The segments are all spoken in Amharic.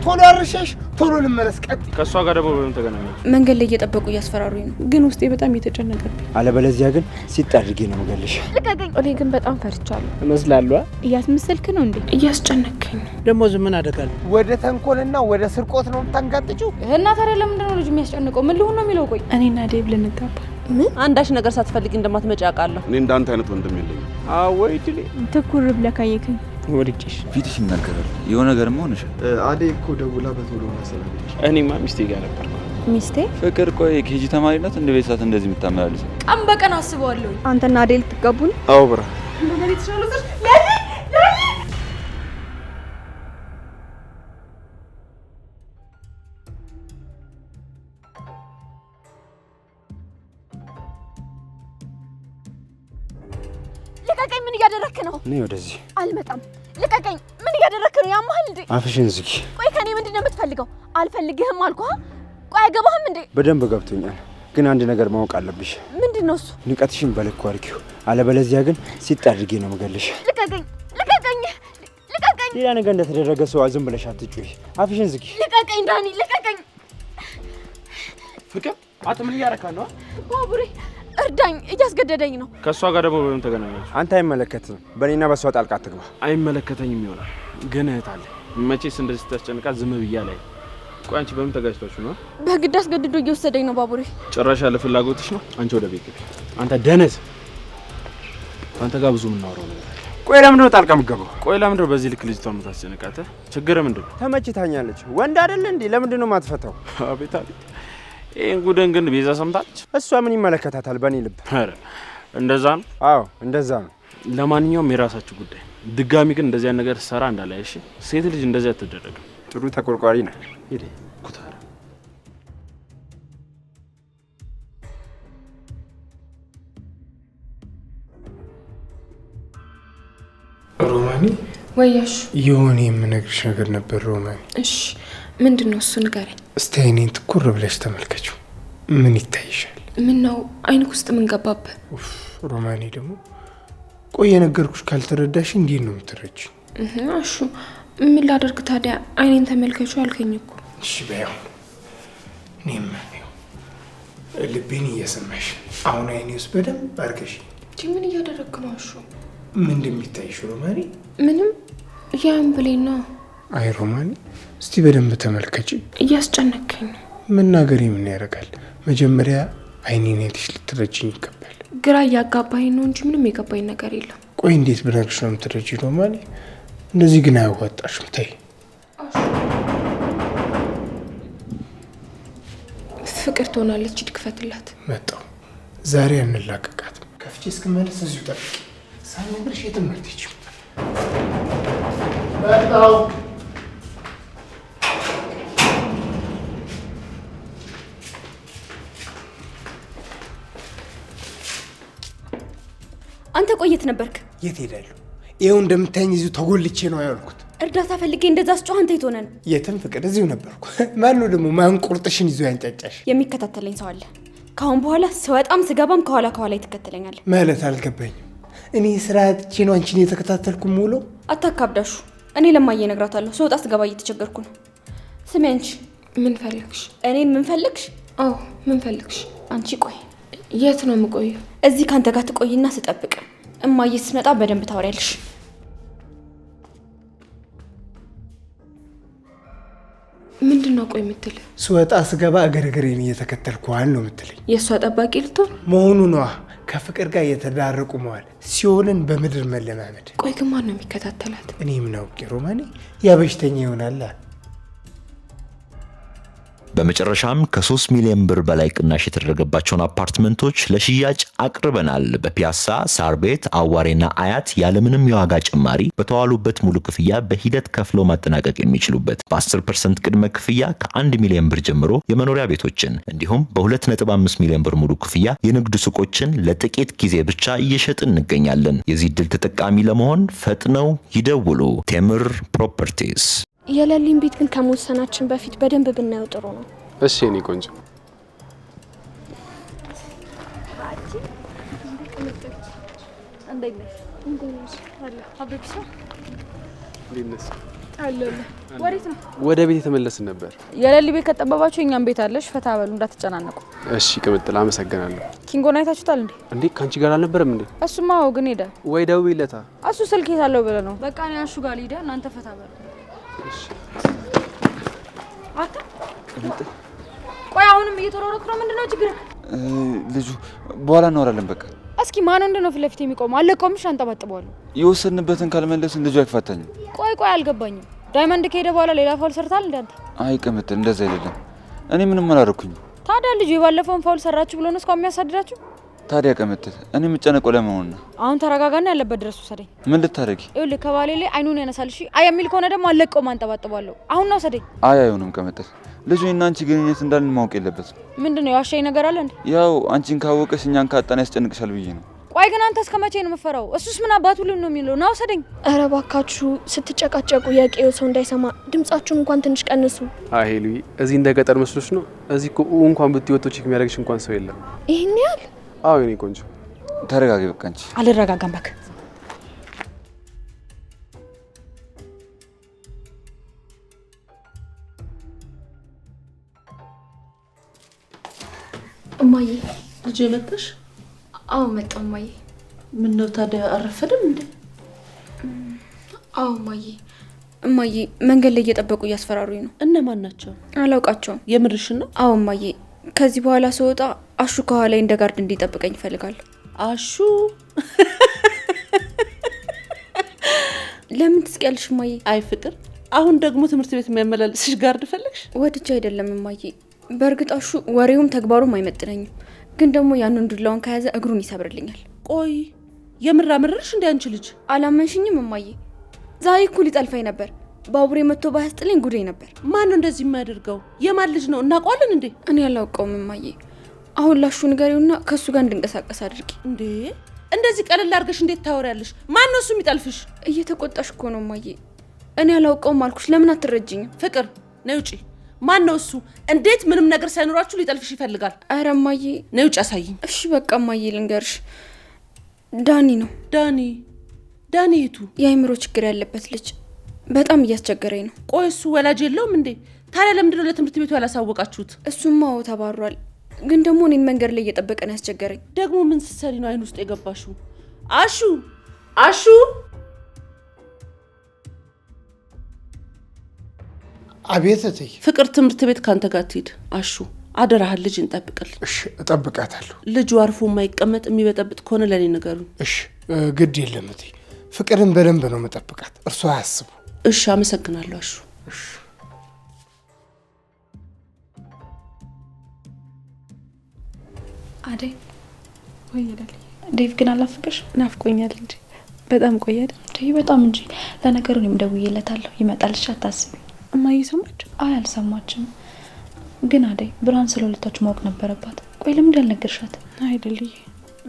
ቶሎ አርሸሽ ቶሎ ልመለስ። ቀጥ ከሷ ጋር ደግሞ በምን ተገናኘው? መንገድ ላይ እየጠበቁ እያስፈራሩኝ ነው፣ ግን ውስጤ በጣም እየተጨነቀብኝ። አለበለዚያ ግን ሲጣድርጌ ነው መገልሽ። ልቀቀኝ። እኔ ግን በጣም ፈርቻለሁ። እመስላለሁ። እያስመሰልክ ነው እንዴ? እያስጨነቀኝ ነው። ደግሞ ምን አደርጋለሁ? ወደ ተንኮልና ወደ ስርቆት ነው ታንጋጥጪው። እና ታዲያ ለምንድን ነው ልጅ የሚያስጨንቀው? ምን ልሁን ነው የሚለው? ቆይ እኔና ዴቭ ልንጋባ። ምን አንዳች ነገር ሳትፈልግ እንደማትመጪ አውቃለሁ። እኔ እንዳንተ አይነት ወንድም የለኝም። አወይ ድሌ ትኩር ብለህ ካየከኝ ወድቄሽ ፊትሽ ይናገራል። የሆነ ነገርማ ሆነሽ። አዴ እኮ ደውላ በቶሎ መሰለኝ። እኔማ ሚስቴ ጋር ነበርኩ። ሚስቴ? ፍቅር ቆይ ኬጂ ተማሪ ናት እንደ ቤት ሰዓት እንደዚህ የምታመላልስ? ቀን በቀን አስበዋለሁ። አንተና አዴ ልትጋቡ ነው? አዎ ብራ ልቀቀኝ። ምን እያደረክ ነው? እኔ ወደዚህ አልመጣም። ልቀቀኝ። ምን እያደረክ ነው? ያማል እንዴ? አፍሽን ዝጊ። ቆይ ከኔ ምንድን ነው የምትፈልገው? አልፈልግህም አልኩህ። ቆይ አይገባህም እንዴ? በደንብ ገብቶኛል፣ ግን አንድ ነገር ማወቅ አለብሽ። ምንድን ነው እሱ? ንቀትሽን በልኩ አድርጊው፣ አለበለዚያ ግን ሲጣድርጌ ነው መገልሽ። ልቀቀኝ። ልቀቀኝ። ልቀቀኝ። ሌላ ነገር እንደተደረገ ሰው ዝም ብለሽ አትጩይ። አፍሽን ዝጊ። ልቀቀኝ ዳኒ፣ ልቀቀኝ። ፍቅር አት ምን እያረካ ነው? ባቡሬ እርዳኝ፣ እያስገደደኝ ነው። ከሷ ጋር ደግሞ በምን ተገናኛችሁ? አንተ አይመለከትም። በእኔና በሷ ጣልቃ አትግባ። አይመለከተኝም ይሆናል፣ ግን እህት አለ። መቼስ እንደዚህ ታስጨንቃት ዝም ብያ ላይ። ቆይ አንቺ በምን ተጋጭታችሁ ነው? በግድ አስገድዶ እየወሰደኝ ነው ባቡሬ። ጭራሽ ያለ ፍላጎትሽ ነው? አንቺ ወደ ቤት ግቢ። አንተ ደነዝ፣ አንተ ጋር ብዙ የምናወራው ነገር አለ። ቆይ ለምንድን ነው ጣልቃ የምትገባው? ቆይ ለምንድን ነው በዚህ ልክ ልጅቷ የምታስጨንቃት? ችግር ምንድን ነው? ተመችታኛለች። ወንድ አይደለ እንዴ? ለምንድን ነው የማትፈታው? አቤት አቤት። ይሄን ጉደን ግን ቤዛ ሰምታለች? እሷ ምን ይመለከታታል? በእኔ ልብ። ኧረ እንደዛ ነው። አዎ እንደዛ ነው። ለማንኛውም የራሳችሁ ጉዳይ። ድጋሚ ግን እንደዚያ ነገር ሰራ እንዳላይ። እሺ፣ ሴት ልጅ እንደዚያ አትደረግም። ጥሩ ተቆርቋሪ ነህ። ሄደ ኩታራ ሮማኒ ወያሽ የሆነ የምነግርሽ ነገር ነበር ሮማኒ። እሺ ምንድን ነው እሱ? ንገረኝ። እስቲ አይኔን ትኩር ብለሽ ተመልከችው። ምን ይታይሻል? ምን ነው አይንክ ውስጥ ምን ገባብህ? ሮማኒ ደግሞ ቆይ የነገርኩሽ ካልተረዳሽ እንዴት ነው የምትረጂኝ? እሺ ምን ላደርግ ታዲያ? አይኔን ተመልከቹ አልከኝ እኮ። እሺ በያው እኔም ልቤን እየሰማሽ አሁን አይኔ ውስጥ በደንብ አድርገሽ። ምን እያደረግክ ነው? እሺ ምን እንደሚታይሽ ሮማኒ? ምንም ያን ብሌን ነው። አይ ሮማኒ እስቲ በደንብ ተመልከቺ። እያስጨነቀኝ ነው። መናገሬ ምን ያደርጋል? መጀመሪያ አይኔን አይተሽ ልትረጂኝ ይገባል። ግራ እያጋባኝ ነው እንጂ ምንም የገባኝ ነገር የለም። ቆይ እንዴት ብነግርሽ ነው የምትረጂኝ ሮማኒ? እንደዚህ ግን አያዋጣሽም። ተይ። ፍቅር ትሆናለች። ድክፈትላት። መጣሁ። ዛሬ አንላቀቃትም። ከፍቼ እስክመለስ እዚሁ ጠብቂ። ሳልነግርሽ የትም አትሄጂም። መጣሁ። አንተ ቆየት ነበርክ? የት ሄዳለሁ? ይኸው እንደምታየኝ እዚሁ ተጎልቼ ነው ያልኩት። እርዳታ ፈልጌ እንደዛ ስጮህ አንተ የት ሆነህ ነው? የትም ፍቅር፣ እዚሁ ነበርኩ። ማነው ደግሞ ማን ቁርጥሽን ይዞ ያንጫጫሽ? የሚከታተለኝ ሰው አለ። ካሁን በኋላ ስወጣም ስገባም ከኋላ ትከተለኛለህ ማለት አልገባኝም። እኔ ስራ አጥቼ ነው አንቺን የተከታተልኩ ሙሉ። አታካብዳሹ። እኔ ለማየ እነግራታለሁ። ስወጣ ስገባ እየተቸገርኩ ነው። ስሚ አንቺ፣ ምን ፈለግሽ? እኔን ምን ፈለግሽ? አዎ ምን ፈለግሽ? አንቺ ቆይ፣ የት ነው የምቆየው? እዚህ ካንተ ጋር ትቆይና ስጠብቅ እማዬ ስትመጣ በደንብ ታወሪያለሽ። ምንድነው ቆይ የምትል? ስወጣ ስገባ እገረገሬን እየተከተልኩ ነው የምትለኝ? የእሷ ጠባቂ ልትሆን መሆኑ ነዋ። ከፍቅር ጋር እየተዳረቁ መዋል ሲሆንን በምድር መለማመድ። ቆይ ግን ማን ነው የሚከታተላት? እኔ ምን አውቄ ሮማኔ፣ ያ በሽተኛ ይሆናል። በመጨረሻም ከ3 ሚሊዮን ብር በላይ ቅናሽ የተደረገባቸውን አፓርትመንቶች ለሽያጭ አቅርበናል። በፒያሳ፣ ሳር ቤት፣ አዋሬና አያት ያለምንም የዋጋ ጭማሪ በተዋሉበት ሙሉ ክፍያ በሂደት ከፍለው ማጠናቀቅ የሚችሉበት በ10% ቅድመ ክፍያ ከ1 ሚሊዮን ብር ጀምሮ የመኖሪያ ቤቶችን እንዲሁም በ2.5 ሚሊዮን ብር ሙሉ ክፍያ የንግድ ሱቆችን ለጥቂት ጊዜ ብቻ እየሸጥን እንገኛለን። የዚህ ዕድል ተጠቃሚ ለመሆን ፈጥነው ይደውሉ። ቴምር ፕሮፐርቲስ። የለሊን ቤት ግን ከመወሰናችን በፊት በደንብ ብናየው ጥሩ ነው። እሺ እኔ ቆንጆ። አለለ ወዴት ነው? ወደ ቤት የተመለስን ነበር። የሌሊ ቤት ከጠበባችሁ እኛም ቤት አለሽ። ፈታ በሉ እንዳትጨናነቁ። እሺ ቅምጥል አመሰግናለሁ። ኪንጎን አይታችሁታል እንዴ? እንዴ ካንቺ ጋር አልነበረም እንዴ? እሱማ ግን ሄደ። ወይ ደውይለታ። እሱ ስልክ የታለው ብለ ነው። በቃ እኔ አሹ ጋር ልሂድ፣ እናንተ ፈታ በሉ። እሺ አታ ቆይ አሁንም እየተሮረክ ነው። ምንድነው ችግር? ልጁ በኋላ እናወራለን በቃ። እስኪ ማን እንደሆነ ፊት ለፊት የሚቆመው? አለቀውምሽ አንጠባጥባለሁ። የወሰንበትን ካልመለስን ልጁ አይፋታኝም። ቆይ አልገባኝም። ዳይመንድ ከሄደ በኋላ ሌላ ፋውል ሰርታል እንዴ አንተ? አይ ቅምጥል እንደዛ አይደለም። እኔ ምንም አላደረኩኝ። ታዲያ ልጁ የባለፈውን ፋውል ሰራችሁ ብሎ ነው እስካሁን የሚያሳድዳችሁ? ታዲያ ቅምጥል እኔ የምጨነቀው ለመሆን ነው። አሁን ተረጋጋና ያለበት ድረስ ወሰደኝ። ምን ልታረጊ? ይኸውልህ ከባሌ ላይ አይኑን ያነሳል። እሺ አይ የሚል ከሆነ ደግሞ አለቀውም አንጠባጥባለሁ። አሁን ነው ወሰደኝ። አይ አይሆንም ቅምጥል። ልጁ እና አንቺ ግንኙነት እንዳልን ማወቅ የለበትም። ምንድነው ያሻይ ነገር አለ እንዴ? ያው አንቺን ካወቀሽ እኛን ካጣን ያስጨንቅሻል ብዬ ነው። ቆይ ግን አንተ እስከመቼ ነው የምፈራው? እሱስ ምን አባቱ ልን ነው የሚለው? ና ወሰደኝ። ኧረ እባካችሁ ስትጨቃጨቁ የቄው ሰው እንዳይሰማ ድምጻችሁን እንኳን ትንሽ ቀንሱ። አይ ሄሉ እዚህ እንደ ገጠር መስሎሽ ነው? እዚህ እኮ እንኳን ብትወጡ ቼክ የሚያደርግሽ እንኳን ሰው የለም። ይሄን ያህል? አዎ የኔ ቆንጆ ተረጋጊ በቃ። አንቺ አልረጋጋም በቃ። እማዬ ልጄ መጣሽ? አዎ መጣሁ እማዬ። ምን ነው ታዲያ አረፈደም እንዴ? አዎ እማዬ መንገድ ላይ እየጠበቁ እያስፈራሩኝ ነው። እነማን ናቸው? አላውቃቸውም። የምርሽን ነው? አዎ እማዬ ከዚህ በኋላ ስወጣ አሹ ከኋላ እንደ ጋርድ እንዲጠብቀኝ ይፈልጋል። አሹ ለምን ትስቂያለሽ እማዬ? አይ ፍቅር፣ አሁን ደግሞ ትምህርት ቤት የሚያመላልስሽ ጋርድ ፈለግሽ? ወድጄ አይደለም እማዬ። በእርግጥ አሹ ወሬውም ተግባሩም አይመጥነኝም፣ ግን ደግሞ ያንን ዱላውን ከያዘ እግሩን ይሰብርልኛል። ቆይ የምራምርሽ እንዴ አንቺ ልጅ? አላመንሽኝም እማዬ? ዛሬ እኮ ሊጠልፈኝ ነበር። ባቡሬ መጥቶ ባያስጥለኝ ጉዴ ነበር። ማን ነው እንደዚህ የሚያደርገው? የማን ልጅ ነው? እናውቀዋለን እንዴ? እኔ አላውቀውም እማዬ። አሁን ላሹ ንገሪውና ከሱ ጋር እንድንቀሳቀስ አድርጊ። እንዴ እንደዚህ ቀለል አድርገሽ እንዴት ታወሪያለሽ? ማን ነው እሱ የሚጠልፍሽ? እየተቆጣሽ እኮ ነው እማዬ። እኔ አላውቀውም አልኩሽ። ለምን አትረጅኝም? ፍቅር ነይ ውጪ። ማን ነው እሱ? እንዴት ምንም ነገር ሳይኖራችሁ ሊጠልፍሽ ይፈልጋል? አረ እማዬ ነይ ውጪ አሳይኝ። እሺ በቃ እማዬ ልንገርሽ፣ ዳኒ ነው። ዳኒ የቱ? የአይምሮ ችግር ያለበት ልጅ በጣም እያስቸገረኝ ነው። ቆይ እሱ ወላጅ የለውም እንዴ? ታዲያ ለምንድን ነው ለትምህርት ቤቱ ያላሳወቃችሁት? እሱማ ተባሯል፣ ግን ደግሞ እኔን መንገድ ላይ እየጠበቀ ነው ያስቸገረኝ። ደግሞ ምን ስትሰሪ ነው አይን ውስጥ የገባሽው? አሹ አቤት እትዬ። ፍቅር ትምህርት ቤት ካንተ ጋር ትሄድ። አሹ አደራህን ልጅ እንጠብቅል። እሺ እጠብቃታለሁ። ልጁ አርፎ የማይቀመጥ የሚበጠብጥ ከሆነ ለኔ ንገሩኝ። እሺ ግድ የለም እትዬ። ፍቅርን በደንብ ነው መጠብቃት፣ እርሷ አያስቡ። እሺ አመሰግናለሁ አሹ። እሺ አደይ ወይ ይላል። ዴቭ ግን አላፍቅሽ? ናፍቆኛል እንጂ በጣም ቆያል። አደይ በጣም እንጂ። ለነገሩ እኔም ደውዬለታለሁ፣ ይመጣልሽ አታስቢ። እማዬ ሰማች? አይ አልሰማችም። ግን አደይ ብርሃን ስለሁለታችሁ ማወቅ ነበረባት። ቆይ ለምን ያልነገርሻት? አይደልኝ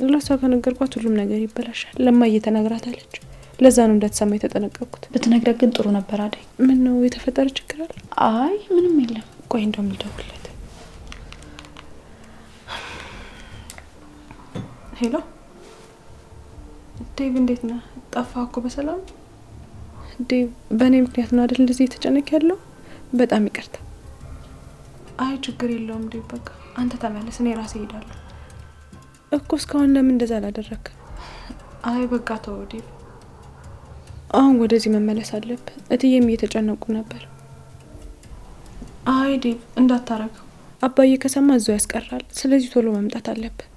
ለሷ ከነገርኳት ሁሉም ነገር ይበላሻል። ለማዬ ተነግራታለች። ለዛ ነው እንዳትሰማ የተጠነቀቅኩት። ብትነግረህ ግን ጥሩ ነበር አደይ። ምን ነው የተፈጠረ ችግር አለ? አይ ምንም የለም። ቆይ እንደውም ልደውልለት። ሄሎ ዴቭ፣ እንዴት ነህ? ጠፋህ እኮ በሰላም? ዴቭ በእኔ ምክንያት ነው አይደል እንደዚህ የተጨነቅ ያለው? በጣም ይቅርታ። አይ ችግር የለውም ዴቭ፣ በቃ አንተ ተመለስ፣ እኔ ራሴ እሄዳለሁ እኮ። እስካሁን ለምን እንደዛ አላደረክ? አይ በቃ ተው ዴቭ፣ አሁን ወደዚህ መመለስ አለብህ። እትዬም እየተጨነቁ ነበር። አይ ዴቭ እንዳታረገው፣ አባዬ ከሰማ እዛው ያስቀራል። ስለዚህ ቶሎ መምጣት አለብህ።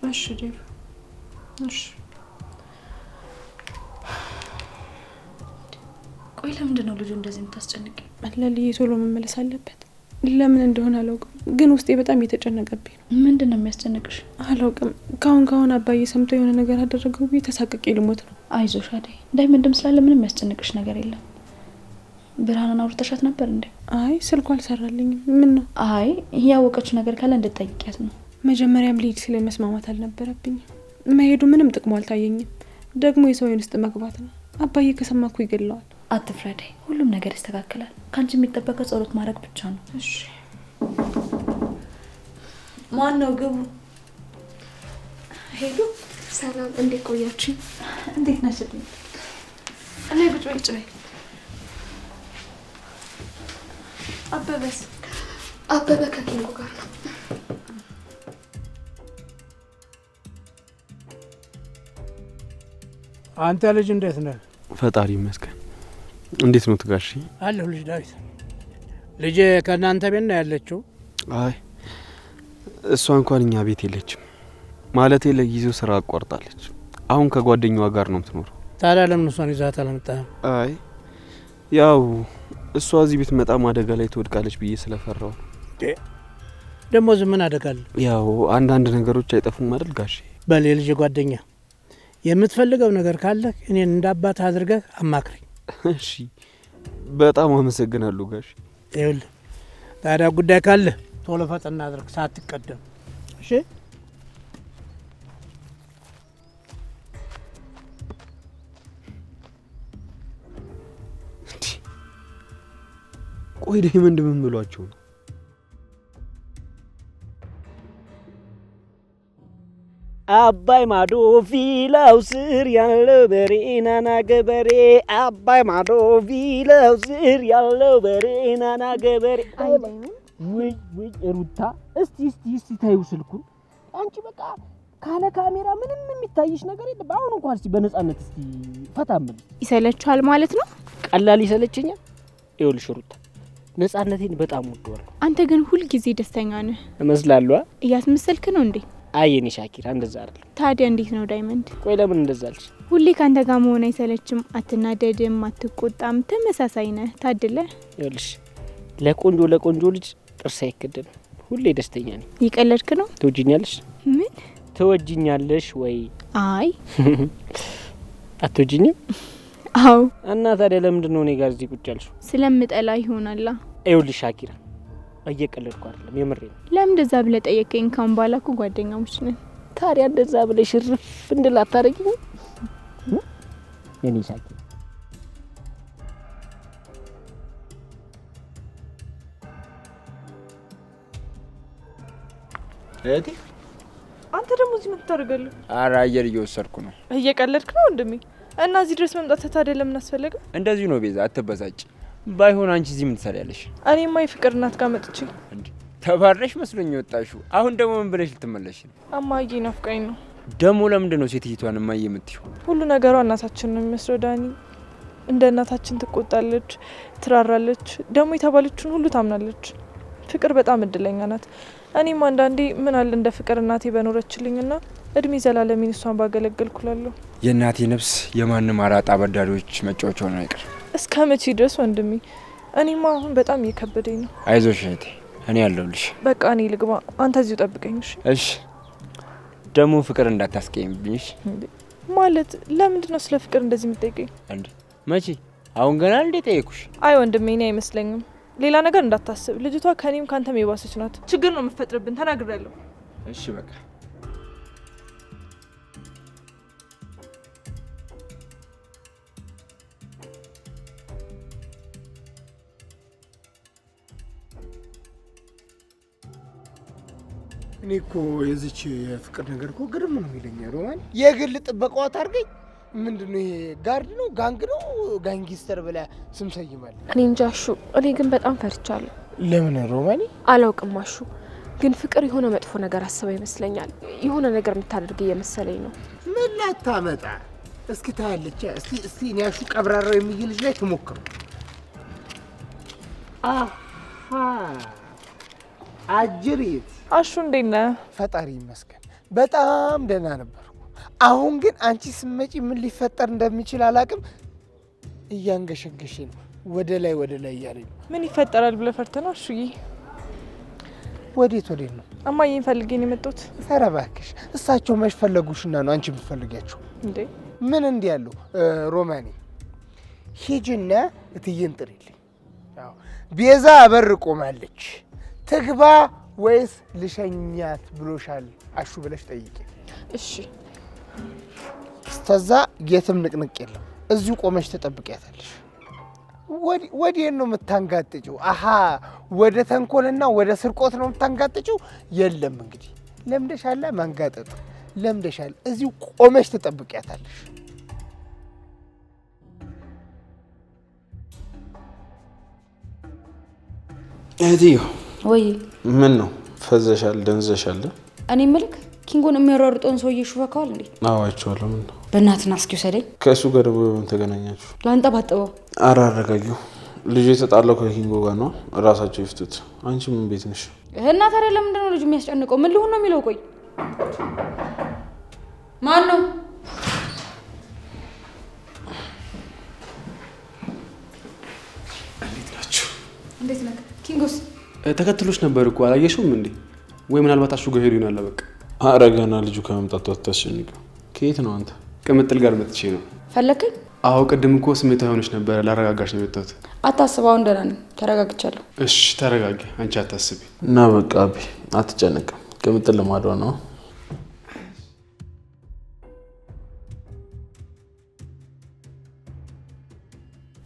እሺ ዴቭ፣ እሺ። ቆይ ለምንድን ነው ልጁ እንደዚህ የምታስጨንቅ? ለልዬ ቶሎ መመለስ አለበት። ለምን እንደሆነ አላውቅም፣ ግን ውስጤ በጣም እየተጨነቀብኝ ነው። ምንድን ነው የሚያስጨንቅሽ? አላውቅም። ካሁን አባዬ ሰምቶ የሆነ ነገር አደረገው ብዬ ተሳቅቄ ልሞት ነው። አይዞሽ አደይ፣ ዳይመንድም ስላለ ምንም የሚያስጨንቅሽ ነገር የለም። ብርሃንን አውርተሻት ነበር እንዴ? አይ ስልኳ አልሰራልኝም። ምን ነው? አይ ያወቀችው ነገር ካለ እንድትጠይቂያት ነው። መጀመሪያም ልሂድ ሲለኝ መስማማት አልነበረብኝም። መሄዱ ምንም ጥቅሙ አልታየኝም። ደግሞ የሰው ውስጥ መግባት ነው። አባዬ ከሰማኩ ይገለዋል። አትፍረዴ፣ ሁሉም ነገር ይስተካከላል። ካንቺ የሚጠበቀው ጸሎት ማድረግ ብቻ ነው። እሺ። ማን ነው? ግቡ። ሄሎ ሰላም፣ እንዴት ቆያችሁ? እንዴት ነሽ? እኔ ቁጭ በይ። አበበስ? አበበ ከኪንጎ ጋር ነው። አንተ ልጅ እንዴት ነህ? ፈጣሪ ይመስገን። እንዴት ነው ትጋሽ? አለሁ ልጅ ዳዊት። ልጅ ከእናንተ ቤት ነው ያለችው? አይ እሷ እንኳን እኛ ቤት የለችም። ማለቴ ለጊዜው ስራ አቋርጣለች። አሁን ከጓደኛዋ ጋር ነው የምትኖረው። ታዲያ ለምን እሷን ይዛት አልመጣህም? አይ ያው እሷ እዚህ ቤት መጣም አደጋ ላይ ትወድቃለች ብዬ ስለፈራው። ደግሞ ምን አደጋለ? ያው አንዳንድ ነገሮች አይጠፉም አይደል ጋሼ? በል የልጅ ጓደኛ የምትፈልገው ነገር ካለ እኔን እንዳባት አድርገህ አማክረኝ። እሺ በጣም አመሰግናለሁ ጋሼ። ይኸውልህ ታዲያ ጉዳይ ካለ ቶሎ ፈጥና አድርግ ሳትቀደም። እሺ ቆይ ዳይመንድ ምን ብሏቸው ነው? አባይ ማዶ ቪላው ስር ያለው በሬ ናና ገበሬ አባይ ማዶ ቪላው ስር ያለው በሬ ናና ገበሬ። ወይ ሩታ እስቲ ታዩ ስልኩን አንቺ በቃ ካለ ካሜራ ምንም የሚታይሽ ነገር የለም። አሁን እንኳን እስቲ በነጻነት እስቲ ፈታም ይሰለቻል ማለት ነው? ቀላል ይሰለችኛል። ይኸውልሽ ሩታ ነጻነቴን በጣም ወደዋለሁ። አንተ ግን ሁል ጊዜ ደስተኛ ነህ እመስላለሁ። እያስመሰልክ ነው እንዴ? አየኔ ሻኪራ እንደዛ አይደል? ታዲያ እንዴት ነው ዳይመንድ? ቆይ ለምን እንደዛ አልሽ? ሁሌ ካንተ ጋር መሆን አይሰለችም? አትናደድም? አትቆጣም? ተመሳሳይ ነህ። ታድለ። ይኸውልሽ ለቆንጆ ልጅ ጥርስ አይከደንም። ሁሌ ደስተኛ ነኝ። ይቀለድክ ነው? ትወጂኛለሽ? ምን ትወጂኛለሽ ወይ? አይ አትወጂኝም? አው። እና ታዲያ ለምንድን ነው እኔ ጋር እዚህ ቁጭ ያልሽው? ስለምጠላ ይሆናላ። ይኸውልሽ ሻኪራ እየቀለድኩ አይደለም፣ የምሬ ነው። ለምን እንደዛ ብለህ ጠየቀኝ? ካሁን በኋላ እኮ ጓደኛሞች ነን። ታዲያ እንደዛ ብለሽ ርፍ እንድል አታረጊኝ? የኔ ሻኪራ እህቴ አንተ ደግሞ እዚህ ምን ታደርጋለህ? ኧረ አየር እየወሰድኩ ነው። እየቀለድክ ነው ወንድሜ? እና እዚህ ድረስ መምጣት ታዲያ ለምን አስፈለገ? እንደዚህ ነው ቤዛ፣ አትበሳጭ። ባይሆን አንቺ እዚህ ምን ትሰሪያለሽ? እኔማ የፍቅር እናት ጋር መጥቼ እንዴ ተባረሽ መስሎኝ ወጣሽው። አሁን ደግሞ ምን ብለሽ ልትመለሽ ነው? እማዬ ናፍቃኝ ነው። ደግሞ ለምንድን ነው ሴትይቷን እማዬ የምትይው? ሁሉ ነገሯ እናታችን ነው የሚመስለው ዳኒ። እንደ እናታችን ትቆጣለች፣ ትራራለች፣ ደግሞ የተባለችን ሁሉ ታምናለች። ፍቅር በጣም እድለኛ ናት። እኔም አንዳንዴ ምን አለ እንደ ፍቅር እናቴ በኖረችልኝና እድሜ ዘላለሜን እሷን ባገለገልኩላለሁ። የእናቴ ነፍስ የማንም አራጣ አበዳሪዎች መጫወቻ ሆነ አይቀር። እስከ መቼ ድረስ ወንድሜ? እኔማ አሁን በጣም እየከበደኝ ነው። አይዞሽ እህቴ፣ እኔ ያለሁልሽ። በቃ እኔ ልግባ፣ አንተ እዚሁ ጠብቀኝ። እሺ። ደግሞ ፍቅር እንዳታስቀይምብኝ ማለት ለምንድን ነው ስለ ፍቅር እንደዚህ የምትጠይቀኝ? እንዴ መቼ? አሁን ገና እንዴ ጠየኩሽ? አይ ወንድሜ፣ እኔ አይመስለኝም። ሌላ ነገር እንዳታስብ። ልጅቷ ከኔም ካንተም የባሰች ናት። ችግር ነው የምትፈጥርብን። ተናግሬያለሁ። እሺ በቃ እኔ እኮ የዚች የፍቅር ነገር እኮ ግርም ነው የሚለኝ። ሮማን የግል ጥበቃዋ ታርገኝ። ምንድነው ይሄ? ጋርድ ነው? ጋንግ ነው? ጋንጊስተር ብላ ስም ሰይማል። እኔ እንጃ አሹ፣ እኔ ግን በጣም ፈርቻለሁ። ለምን ሮማኒ? አላውቅም አሹ፣ ግን ፍቅር የሆነ መጥፎ ነገር አስበው ይመስለኛል። የሆነ ነገር የምታደርግ እየመሰለኝ ነው። ምን ላታመጣ? እስኪ ታያለች። እስቲ እኔ አሹ ቀብራራው የሚል ልጅ ላይ ተሞክሩ። አሃ አጅሪት አሹ፣ እንዴት ነህ? ፈጣሪ ይመስገን በጣም ደህና ነበርኩ። አሁን ግን አንቺ ስመጪ ምን ሊፈጠር እንደሚችል አላቅም። እያንገሸገሽ ነው፣ ወደ ላይ እያለኝ ነው። ምን ይፈጠራል ብለህ ፈርተህ ነው አሹዬ? ወዴት ነው? እማዬን ፈልጌ ነው የመጣሁት። ኧረ እባክሽ፣ እሳቸው መች ፈለጉሽና ነው አንቺ የምትፈልጊያቸው? እንዴ ምን እንዲህ ያለው ሮማኒ፣ ሂጂና እትዬን ጥሪልኝ። ቤዛ በር ቆማለች፣ ትግባ ወይስ ልሸኛት ብሎሻል አሹ ብለሽ ጠይቂ። እሺ። እስከዛ የትም ንቅንቅ የለም፣ እዚሁ ቆመሽ ተጠብቂያታለሽ። ወዴት ነው የምታንጋጥጪው? አሃ ወደ ተንኮልና ወደ ስርቆት ነው የምታንጋጥጪው? የለም እንግዲህ ለምደሻላ፣ ማንጋጠጥ ለምደሻል። እዚሁ ቆመሽ ተጠብቂያታለሽ። እህትዮ ወይ ምን ነው ፈዘሻል? ደንዘሻል? እኔ ምልክ ኪንጎን የሚያሯሩጠውን ሰውዬ ሹፈካዋል እንዴ? አዎ አይቼዋለሁ። ምን ነው በእናትና እስኪ ውሰደኝ። ከእሱ ጋር ደግሞ በምን ተገናኛችሁ? ላንጠባጥበው። ኧረ አረጋጊው። ልጁ የተጣላው ከኪንጎ ጋር ነው። እራሳቸው ይፍቱት። አንቺ ምን ቤት ነሽ? እና ታዲያ ለምንድን ነው ልጁ የሚያስጨንቀው? ምን ሊሆን ነው የሚለው? ቆይ ማን ነው? እንዴት ናችሁ? እንዴት ነህ? ኪንጎስ ተከትሎች ነበር እኮ አላየሽውም እንዴ? ወይ ምናልባት አሹ ጋር ሄዱ ይሆናል። በቃ ኧረ ገና ልጁ ከመምጣቱ አታስጨንቂው። ከየት ነው አንተ? ቅምጥል ጋር መጥቼ ነው። ፈለከኝ? አዎ ቅድም እኮ ስሜታዊ ሆነሽ ነበር። ላረጋጋሽ ነው የመጣሁት። አታስብ፣ አሁን ደህና ነኝ፣ ተረጋግቻለሁ። እሺ ተረጋጊ፣ አንቺ አታስቢ እና በቃ አቢ አትጨነቅም። ቅምጥል ለማዷ ነው።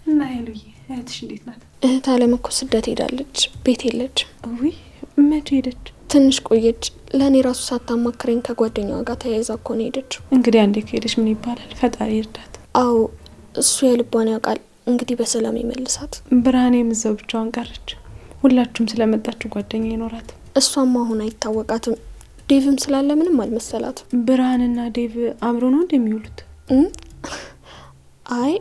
እና ሄሉዬ እህትሽ እንዴት ናት? እህት አለም እኮ ስደት ሄዳለች፣ ቤት የለችም። ውይ መቼ ሄደች? ትንሽ ቆየች። ለእኔ ራሱ ሳታማክረኝ ከጓደኛዋ ጋር ተያይዛ እኮ ነው ሄደችው። እንግዲህ አንዴ ከሄደች ምን ይባላል? ፈጣሪ ይርዳት። አዎ እሱ የልቧን ያውቃል። እንግዲህ በሰላም ይመልሳት። ብርሃኔም እዛው ብቻዋን ቀረች። ሁላችሁም ስለመጣችሁ ጓደኛ ይኖራት። እሷም አሁን አይታወቃትም። ዴቭም ስላለ ምንም አልመሰላትም። ብርሃንና ዴቭ አብሮ ነው እንደሚውሉት? አይ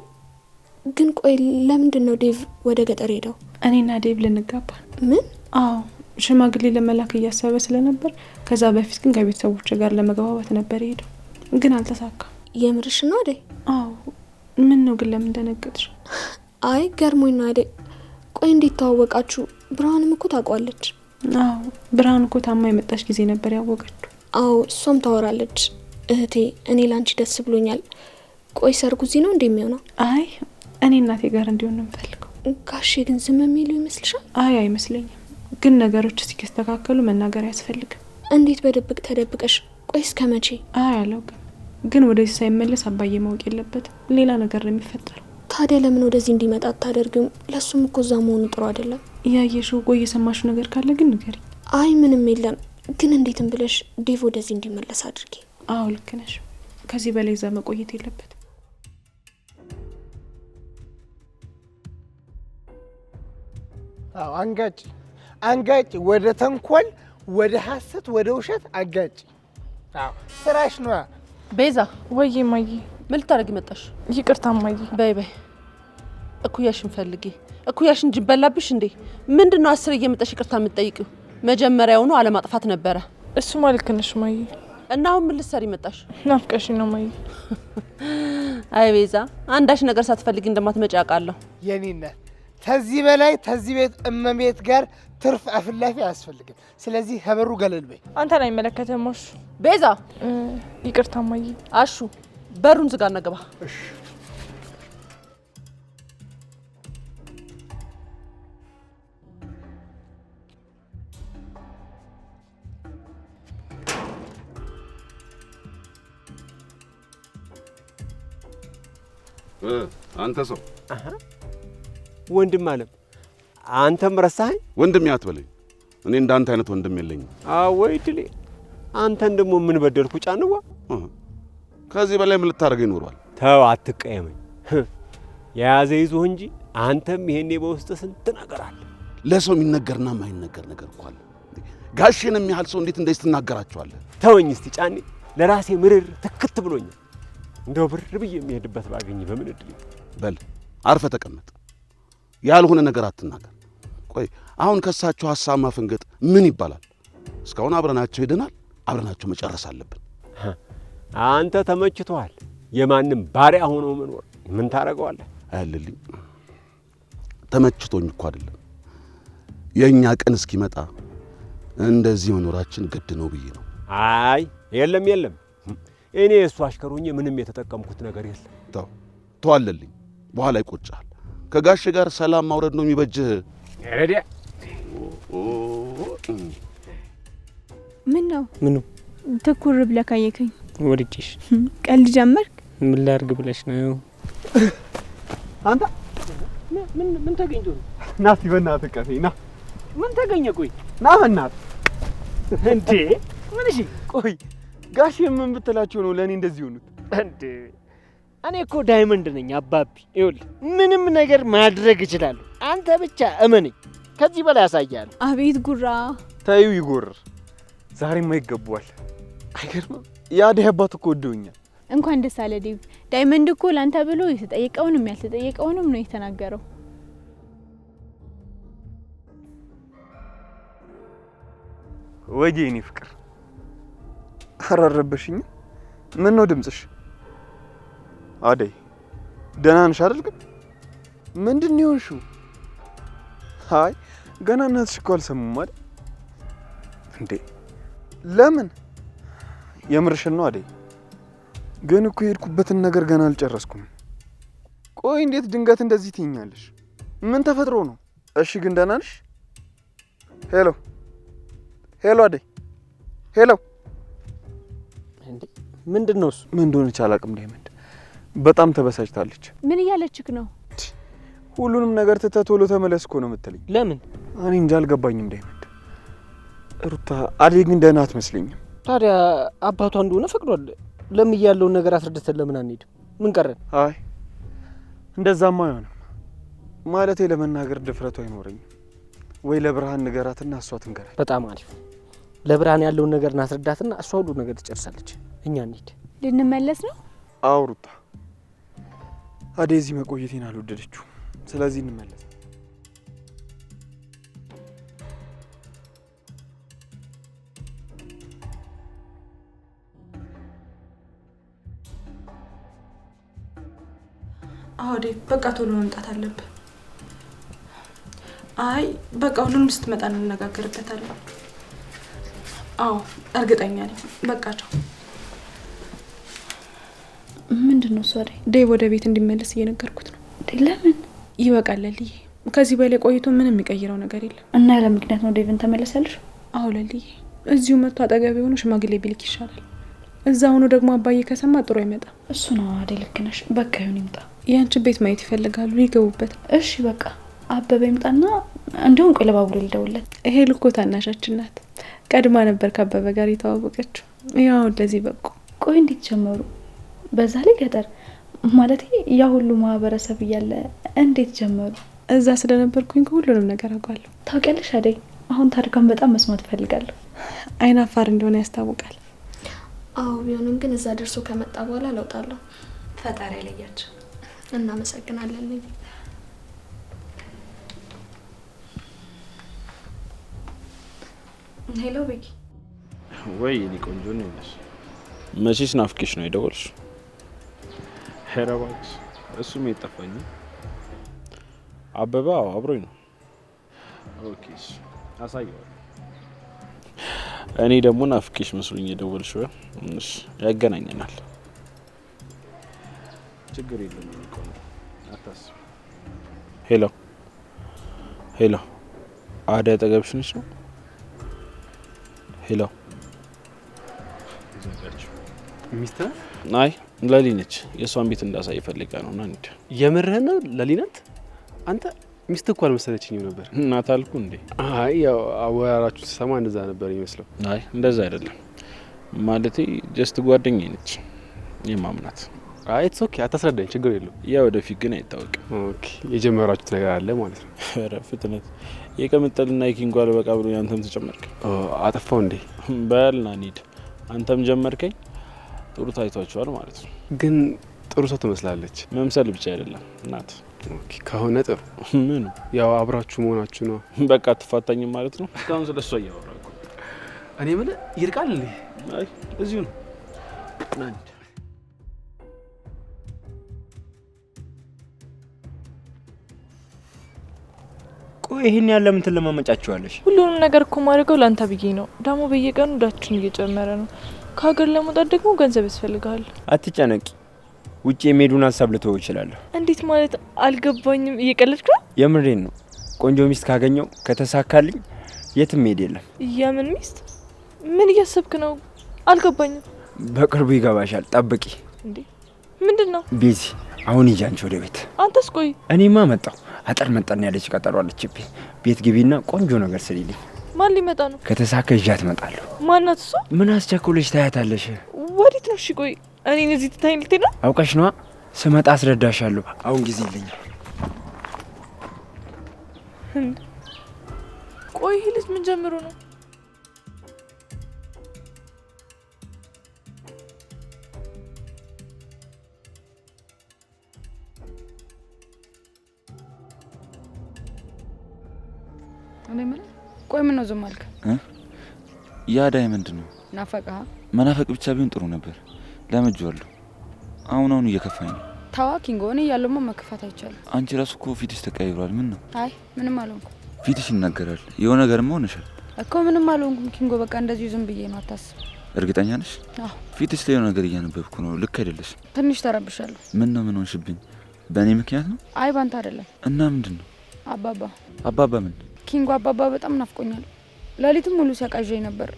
ግን ቆይ ለምንድን ነው ዴቭ ወደ ገጠር ሄደው? እኔና ዴቭ ልንጋባ። ምን? አዎ ሽማግሌ ለመላክ እያሰበ ስለነበር፣ ከዛ በፊት ግን ከቤተሰቦች ጋር ለመግባባት ነበር ሄደው፣ ግን አልተሳካም። የምርሽ ነው አይደል? አዎ። ምን ነው ግን ለምን ደነገጥሽ? አይ ገርሞኝ ነው አይደል? ቆይ እንዴት ተዋወቃችሁ? ብርሃንም እኮ ታውቋለች። አዎ ብርሃን እኮ ታማ የመጣች ጊዜ ነበር ያወቀችው። አዎ እሷም ታወራለች። እህቴ እኔ ላንቺ ደስ ብሎኛል። ቆይ ሰርጉ እዚህ ነው እንደሚሆነው? አይ እኔ እናቴ ጋር እንዲሆን ነው የምፈልገው። ጋሼ ግን ዝም የሚሉ ይመስልሻል? አይ አይመስለኝም፣ ግን ነገሮች ሲስተካከሉ መናገር አያስፈልግም። እንዴት በድብቅ ተደብቀሽ? ቆይ እስከ መቼ? አይ አላውቅም፣ ግን ወደዚህ ሳይመለስ አባዬ ማወቅ የለበትም። ሌላ ነገር ነው የሚፈጠረው። ታዲያ ለምን ወደዚህ እንዲመጣ አታደርግም? ለሱም እኮ እዛ መሆኑ ጥሩ አይደለም። ያየሽው ቆይ የሰማሽው ነገር ካለ ግን ንገሪኝ። አይ ምንም የለም፣ ግን እንዴትም ብለሽ ዴቭ ወደዚህ እንዲመለስ አድርጊ። አዎ ልክ ነሽ። ከዚህ በላይ እዛ መቆየት የለበትም። አዎ አንጋጭ ወደ ተንኮል፣ ወደ ሐሰት፣ ወደ ውሸት አጋጭ። አዎ ስራሽ ነው። ቤዛ ወይ ማዬ፣ ምን ልታደርጊ መጣሽ? ይቅርታ ማዬ። በይ እኩያሽን ፈልጊ። እኩያሽን ጅብ በላብሽ እንዴ? ምንድነው 10 እየመጣሽ ይቅርታ የምትጠይቂው? መጀመሪያውኑ አለማጥፋት ነበረ። እሱማ ልክ ነሽ ማዬ። እና አሁን ምን ልትሰሪ መጣሽ? ናፍቀሽ ነው ማዬ። አይ ቤዛ፣ አንዳች ነገር ሳትፈልጊ እንደማትመጪ አውቃለሁ። የኔና ከዚህ በላይ ከዚህ ቤት እመቤት ጋር ትርፍ አፍላፊ አያስፈልግም። ስለዚህ ከበሩ ገለል በይ። አንተን አይመለከተም። አሹ ቤዛ፣ ይቅርታ ማዬ። አሹ በሩን ዝጋና ግባ። እሺ አንተ ሰው ወንድም አለም፣ አንተም ረሳኸኝ? ወንድም ያትበለኝ። እኔ እንዳንተ አይነት ወንድም የለኝም። አወይ ድሌ፣ አንተን ደግሞ ምን በደልኩ? ጫንዋ፣ ከዚህ በላይ ምን ልታደርገኝ ኖሯል? ተው አትቀየመኝ። የያዘ ይዞህ እንጂ አንተም ይሄኔ በውስጥ ስንት ነገር አለ። ለሰው የሚነገርና የማይነገር ነገር እኮ አለ። ጋሼን የሚያህል ሰው እንዴት እንደዚህ ትናገራቸዋለህ? ተወኝ እስቲ ጫኔ፣ ለራሴ ምርር ትክት ብሎኛል። እንደው ብር ብዬ የሚሄድበት ባገኝ በምን እድል። በል አርፈ ተቀመጥ፣ ያልሆነ ነገር አትናገር። ቆይ አሁን ከሳቸው ሐሳብ ማፈንገጥ ምን ይባላል? እስካሁን አብረናቸው ሄደናል፣ አብረናቸው መጨረስ አለብን። አንተ ተመችቶሃል የማንም ባሪያ ሆኖ መኖር። ምን ታረጋዋለህ? አያልልኝ፣ ተመችቶኝ እኮ አይደለም፣ የኛ ቀን እስኪመጣ እንደዚህ መኖራችን ግድ ነው ብዬ ነው። አይ የለም የለም፣ እኔ እሱ አሽከሩኝ ምንም የተጠቀምኩት ነገር የለም። ተዋለልኝ፣ በኋላ ይቆጫል። ከጋሽ ጋር ሰላም ማውረድ ነው የሚበጅህ። ረዲያ ምን ነው? ምኑ ትኩር ብለህ ካየከኝ? ወድጄሽ። ቀልድ ጀመርክ? ምን ላድርግ ብለሽ ነው? አንተ ምን ተገኝቶ ነው? ና እስቲ በእናትህ ቀፈኝ ና። ምን ተገኘ? ቆይ ና በእናትህ። እንዴ ምን? እሺ ቆይ ጋሽ ምን ብትላቸው ነው ለእኔ እንደዚህ ሆኑት? እንዴ እኔ እኮ ዳይመንድ ነኝ አባቢ። ይኸውልህ ምንም ነገር ማድረግ እችላለሁ። አንተ ብቻ እመነኝ። ከዚህ በላይ ያሳያል። አቤት ጉራ! ታዩ ይጎር ዛሬማ ይገባዋል። አይገርምም? የአደይ አባት እኮ ወደውኛል። እንኳን ደስ አለ ዴቭ። ዳይመንድ እኮ ላንተ ብሎ የተጠየቀውንም ያልተጠየቀውንም ነው የተናገረው። ወጌ እኔ ፍቅር አራረበሽኝ። ምን ነው ድምጽሽ? አደይ ደህና ነሽ አይደል? ግን ምንድን ነው የሆንሽው? አይ ገና እናትሽ እኮ አልሰሙም አይደል እንዴ? ለምን? የምርሽን ነው አደይ? ግን እኮ የሄድኩበትን ነገር ገና አልጨረስኩም። ቆይ እንዴት ድንገት እንደዚህ ትይኛለሽ? ምን ተፈጥሮ ነው? እሺ ግን ደህና ነሽ? ሄሎ ሄሎ፣ አደይ ሄሎ። እንዴ ምንድነው እሱ? ምን እንደሆነች አላውቅም። ዳይመንድ በጣም ተበሳጭታለች። ምን እያለችክ ነው? ሁሉንም ነገር ትተህ ቶሎ ተመለስ እኮ ነው የምትለኝ። ለምን? እኔ እንጃ አልገባኝም ዳይመንድ። ሩታ አደይ ግን ደህና አትመስለኝም። ታዲያ አባቷ እንደሆነ ፈቅዷል። ለምን ያለውን ነገር አስረድተን ለምን አንሄድም? ምን ቀረን? አይ እንደዛማ አይሆንም። ማለቴ ለመናገር ድፍረቱ አይኖረኝም። ወይ ለብርሃን ንገራትና እሷ ትንገራል። በጣም አሪፍ። ለብርሃን ያለውን ነገር እናስረዳትና እሷ ሁሉ ነገር ትጨርሳለች። እኛ እንሂድ። ልንመለስ ነው? አዎ ሩታ፣ አደይ እዚህ መቆየቴን አልወደደችው። ስለዚህ እንመለስ። አዎ ዴቭ፣ በቃ ቶሎ መምጣት አለብን። አይ በቃ ሁሉንም ስትመጣ እንነጋገርበታለን። አዎ እርግጠኛ ነኝ። በቃ ቻው። ምንድነው እሱ? ዴቭ ወደ ቤት እንዲመለስ እየነገርኩት ነው። ለምን? ይበቃል ለልዬ። ከዚህ በላይ ቆይቶ ምንም የሚቀይረው ነገር የለም። እና ያለ ምክንያት ነው ዴቭን ተመለሰልሽ? አዎ ለልዬ፣ እዚሁ መጥቶ አጠገብ የሆነ ሽማግሌ ቢልክ ይሻላል። እዛ ሆኖ ደግሞ አባዬ ከሰማ ጥሩ አይመጣም። እሱ ነው አደይ፣ ልክ ነሽ። በቃ ይሁን ይምጣ። ያንቺን ቤት ማየት ይፈልጋሉ፣ ይገቡበት። እሺ በቃ አበበ ይምጣና እንዲሁም ቆይ ለባቡሬ ልደውልለት። ይሄ ልኮ ታናሻችን ናት። ቀድማ ነበር ከአበበ ጋር የተዋወቀችው። ያው ለዚህ በቁ። ቆይ እንዴት ጀመሩ? በዛ ላይ ገጠር ማለት ያ ሁሉ ማህበረሰብ እያለ እንዴት ጀመሩ? እዛ ስለነበርኩኝ ሁሉንም ነገር አውቃለሁ። ታውቂያለሽ አደይ፣ አሁን ታሪካን በጣም መስማት ፈልጋለሁ። አይናፋር እንደሆነ ያስታውቃል። አዎ ቢሆንም ግን እዛ ደርሶ ከመጣ በኋላ ለውጣለሁ። ፈጣሪ ያለያቸው። እናመሰግናለን። ሄሎ ቤኪ። ወይ እኔ ቆንጆ ነሽ። መቼስ ናፍቄሽ ነው የደወልሽ? ኧረ እባክሽ እሱም የጠፋኝ አበባ አብሮኝ ነው። ኦኬ አሳየዋለሁ። እኔ ደግሞ ናፍቄሽ መስሎኝ የደወልሽ። እሺ ያገናኘናል። ችግር የለም አታስቢ። ሄሎ ሄሎ፣ አደይ አጠገብሽ ነች ነው? ሄሎ ሚስትህ? አይ ለሊ ነች። የእሷን ቤት እንዳሳይ ፈልጋ ነው። ና እንሂድ። የምርህን ነው? ለሊ ናት? አንተ ሚስት እኮ አልመሰለችኝም ነበር። እናት አልኩ እንዴ? አይ ያው አወራራችሁ ስሰማ እንደዛ ነበር ይመስለው። አይ እንደዛ አይደለም። ማለቴ ጀስት ጓደኛዬ ነች የማምናት። አይ ኢትስ ኦኬ፣ አታስረዳኝ፣ ችግር የለውም። ያ ወደፊት ግን አይታወቅም። ኦኬ፣ የጀመራችሁት ነገር አለ ማለት ነው። ኧረ ፍጥነት የቀምጠልና የኪንጓ በቃ ብሎ አንተም ተጨመርክ። አጠፋው እንዴ? በልና እንሂድ። አንተም ጀመርከኝ። ጥሩ ታይቷቸዋል ማለት ነው። ግን ጥሩ ሰው ትመስላለች። መምሰል ብቻ አይደለም ናት። ኦኬ ከሆነ ጥሩ። ምን ያው አብራችሁ መሆናችሁ ነው። በቃ አትፋታኝም ማለት ነው። እስካሁን ስለሷ እያወራሁ እኮ። እኔ ምን ይርቃል እንዴ? አይ እዚሁ ነው። ና እንሂድ። ቆይ ይሄን ያለ ምን ትለማመጫችኋለሽ? ሁሉንም ነገር እኮ ማድረገው ላንተ ብዬ ነው። ደግሞ በየቀኑ እዳችን እየጨመረ ነው። ከሀገር ለመውጣት ደግሞ ገንዘብ ያስፈልጋል። አትጨነቂ፣ ውጭ የሚሄዱን ሀሳብ ልተወው እችላለሁ። እንዴት ማለት? አልገባኝም። እየቀለድክ ነው? የምሬን ነው። ቆንጆ ሚስት ካገኘው ከተሳካልኝ የትም መሄድ የለም። የምን ሚስት? ምን እያሰብክ ነው? አልገባኝም። በቅርቡ ይገባሻል፣ ጠብቂ። እንዴ ምንድን ነው? ቤዚ አሁን ሂጂ አንቺ ወደ ቤት። አንተስ? ቆይ እኔማ መጣሁ። አጠር መጠን ያለች ቀጠሮ አለችብኝ። ቤት ግቢና ቆንጆ ነገር ስሪልኝ። ማን ሊመጣ ነው? ከተሳካ ይዣት እመጣለሁ። ማናት እሷ? ምን አስቸኮለሽ? ታያታለሽ። ወዴት ነው? እሺ ቆይ እኔን እዚህ ትታኝ ልትሄድ ነው? አውቀሽ ነዋ። ስመጣ አስረዳሻለሁ። አሁን ጊዜ የለኝም። ቆይ ይሄ ልጅ ምን ጀምሮ ነው? እኔ ምን ቆይ ምን ነው ዝም አልክ? ያ ዳይመንድ ነው። ናፈቀህ? መናፈቅ ብቻ ቢሆን ጥሩ ነበር። ለምጄዋለሁ። አሁን እየከፋኝ ነው። ታዋ ኪንጎ፣ እኔ ያለውማ መከፋት አይቻልም። አንቺ ራሱ እኮ ፊትሽ ተቀይሯል። ምን ነው? አይ ምንም አልሆንኩም። ፊትሽ ይናገራል። የሆነ ነገርማ ሆነሻል እኮ። ምንም አልሆንኩም ኪንጎ፣ በቃ እንደዚሁ ዝም ብዬ ነው። አታስብ። እርግጠኛ ነሽ? አዎ። ፊትሽ ላይ የሆነ ነገር እያነበብኩ ነው። ልክ አይደለሽ። ትንሽ ተረብሻለሁ። ምን ነው? ምን ሆንሽብኝ? በእኔ ምክንያት ነው? አይ ባንተ አይደለም። እና ምንድን ነው? አባባ ምን? ኪንጎ አባባ በጣም ናፍቆኛል። ሌሊትም ሙሉ ሲያቃዣኝ ነበር።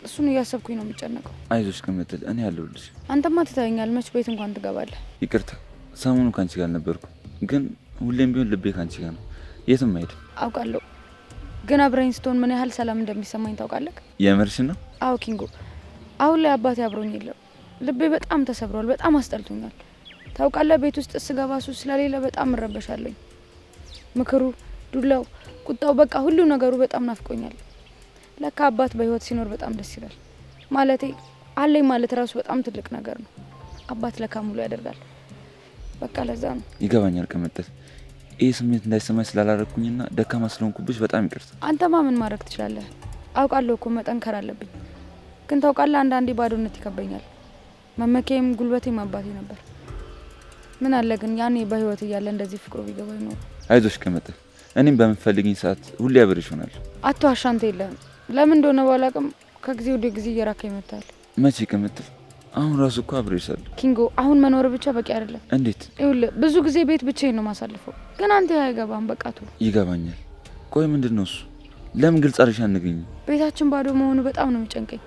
እሱን እያሰብኩኝ ነው የሚጨነቀው። አይዞሽ ቅምጥል፣ እኔ ያለሁልሽ። አንተማ ትተኸኛል። መች ቤት እንኳን ትገባለህ? ይቅርታ፣ ሰሞኑን ካንቺ ጋር አልነበርኩም፣ ግን ሁሌም ቢሆን ልቤ ካንቺ ጋር ነው። የትም አይሄድም። አውቃለሁ፣ ግን አብረኝ ስትሆን ምን ያህል ሰላም እንደሚሰማኝ ታውቃለህ? የምርሽን ነው? አዎ ኪንጎ፣ አሁን ላይ አባቴ አብሮኝ የለም። ልቤ በጣም ተሰብሯል። በጣም አስጠልቶኛል። ታውቃለህ፣ ቤት ውስጥ ስገባ እሱ ስለሌለ በጣም እረበሻለሁ። ምክሩ፣ ዱላው፣ ቁጣው፣ በቃ ሁሉ ነገሩ በጣም ናፍቆኛል። ለካ አባት በህይወት ሲኖር በጣም ደስ ይላል። ማለቴ አለኝ ማለት ራሱ በጣም ትልቅ ነገር ነው። አባት ለካ ሙሉ ያደርጋል። በቃ ለዛ ነው። ይገባኛል ቅምጥል። ይህ ስሜት እንዳይሰማኝ ስላላረኩኝና ደካማ ስለሆንኩብሽ በጣም ይቅርታ። አንተማ ምን ማድረግ ትችላለህ? አውቃለሁ እኮ መጠንከር አለብኝ። ግን ታውቃለህ፣ አንዳንዴ ባዶነት ይከበኛል። መመኪያዬም ጉልበቴም አባቴ ነበር። ምን አለ ግን ያኔ በህይወት እያለ እንደዚህ ፍቅሩ ቢገባ ይኖር። አይዞሽ ቅምጥል፣ እኔም በምትፈልጊኝ ሰዓት ሁሌ አብሬሽ እሆናለሁ። አትዋሽ። አንተ የለህም። ለምን እንደሆነ ባላውቅም ከጊዜ ወደ ጊዜ እየራካ ይመጣል። መቼ ቅምጥል? አሁን ራሱ እኮ አብሬሻለሁ። ኪንጎ፣ አሁን መኖር ብቻ በቂ አይደለም። እንዴት? ይኸውልህ ብዙ ጊዜ ቤት ብቻዬን ነው ማሳልፈው፣ ግን አንተ አይገባም። በቃ ተው። ይገባኛል። ቆይ ምንድን ነው እሱ? ለምን ግልጽ አድርገሽ አንገኝ? ቤታችን ባዶ መሆኑ በጣም ነው የሚጨንቀኝ።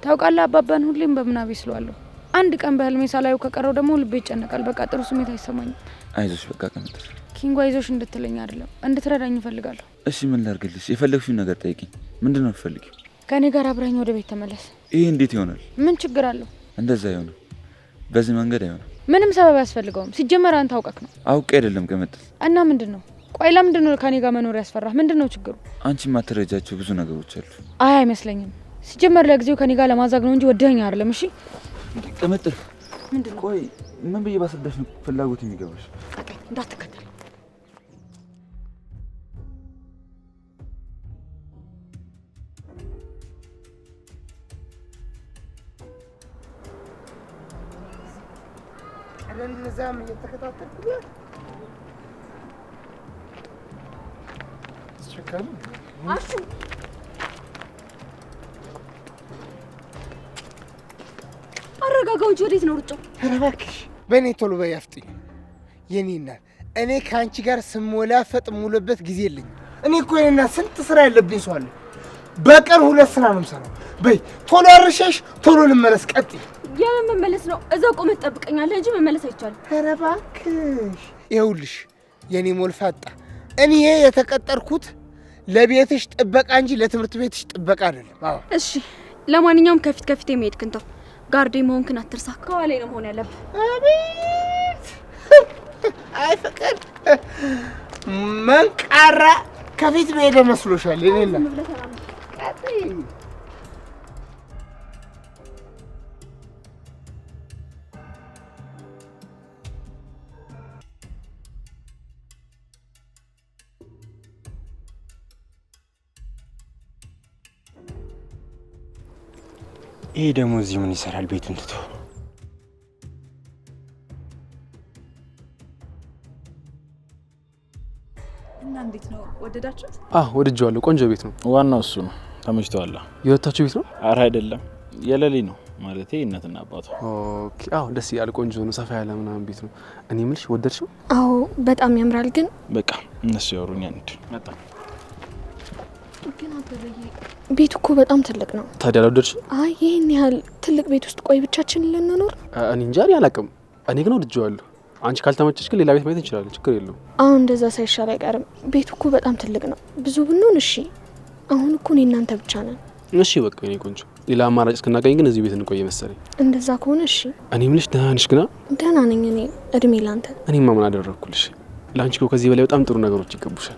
ታውቃለህ፣ አባባን ሁሌም በምናቤ ስለዋለሁ። አንድ ቀን በህልሜ ሳላየው ከቀረው ደግሞ ልቤ ይጨነቃል። በቃ ጥሩ ስሜት አይሰማኝም። አይዞሽ በቃ ቅምጥል። ኪንጎ፣ አይዞሽ እንድትለኝ አይደለም እንድትረዳኝ እፈልጋለሁ። እሺ ምን ላድርግልሽ? የፈለግሽውን ነገር ጠይቂኝ። ምንድን ነው የምትፈልጊው? ከኔ ጋር አብረኝ ወደ ቤት ተመለስ። ይሄ እንዴት ይሆናል? ምን ችግር አለው? እንደዛ አይሆንም። በዚህ መንገድ አይሆንም። ምንም ሰበብ አያስፈልገውም። ሲጀመር አንተ አውቀክ ነው። አውቄ አይደለም ቅምጥል። እና ምንድን ነው? ቆይ ለምንድን ነው ከኔ ጋር መኖር ያስፈራህ? ምንድን ነው ችግሩ? አንቺ የማትረጃቸው ብዙ ነገሮች አሉ። አይ አይመስለኝም። ሲጀመር ለጊዜው ከኔ ጋር ለማዛግ ነው እንጂ ወደኸኝ አይደለም። እሺ ቅምጥል። ምንድን ነው? ቆይ ምን ብዬ ባስረዳሽ ነው ፍላጎት የሚገባሽ? እንዳትከተል። ለዛም እየተከታተልኩ አሹ አረጋጋው እንጂ ወዴት ነው ሩጫው? ኧረ እባክሽ በእኔ ቶሎ በይ አፍጥኝ። የኔ እናት እኔ ከአንቺ ጋር ስሞላፈጥ ሙሉበት ጊዜ የለኝም። እኔ እኮ የኔ እናት ስንት ስራ ያለብኝ ሰው አለ። በቀን 2 ስራ ነው የምሰራው። በይ ቶሎ አርሸሽ ቶሎ ልመለስ። ቀጥይ። የምን መመለስ ነው? እዛው ቆመት ጠብቀኛለህ እንጂ መመለስ አይቻልም። ኧረ እባክሽ ይኸውልሽ የኔ ሞልፋጣ፣ እኔ የተቀጠርኩት ለቤትሽ ጥበቃ እንጂ ለትምህርት ቤትሽ ጥበቃ አይደለም። አዎ እሺ፣ ለማንኛውም ከፊት ከፊት የሚሄድክን ተው። ጋርዴ መሆንክን አትርሳ። ከኋላ ነው መሆን ያለብህ። አቤት አይ ፍቅር መንቃራ ከፊት መሄድ መስሎሻል? የኔና ቀጥይ። ይሄ ደግሞ እዚህ ምን ይሰራል? ቤቱን ትቶ እና እንዴት ነው ወደዳችሁት? ወድጄዋለሁ። ቆንጆ ቤት ነው። ዋናው እሱ ነው። ተመችቷል። የወጣችሁ ቤት ነው? አረ አይደለም፣ የሌሊ ነው ማለቴ እናትና አባቷ። ኦኬ። ደስ ይላል። ቆንጆ ነው። ሰፋ ያለ ምናምን ቤት ነው። እኔ የምልሽ ወደድሽው? አዎ በጣም ያምራል። ግን በቃ እነሱ ያወሩኛ እንድ መጣ። ግን አበበዬ ቤቱ እኮ በጣም ትልቅ ነው። ታዲያ አልወደድሽው? አይ ይሄን ያህል ትልቅ ቤት ውስጥ ቆይ ብቻችንን ልንኖር? እኔ እንጃ አላውቅም። እኔ ግን ወድጄዋለሁ። አንቺ ካልተመቸሽ ግን ሌላ ቤት ማየት እንችላለን። ችግር የለውም። አሁን እንደዛ ሳይሻል አይቀርም። ቤቱ እኮ በጣም ትልቅ ነው። ብዙ ብንሆን እሺ። አሁን እኮ እኔ እናንተ ብቻ ነን። እሺ በቃ የኔ ቆንጆ፣ ሌላ አማራጭ እስክናገኝ ግን እዚህ ቤት እንቆይ መሰለኝ። እንደዛ ከሆነ እሺ። እኔ የምልሽ ደህና ነሽ? ግና ደህና ነኝ እኔ። እድሜ ላንተ። እኔማ ምን አደረግኩልሽ? ለአንቺ እኮ ከዚህ በላይ በጣም ጥሩ ነገሮች ይገቡሻል።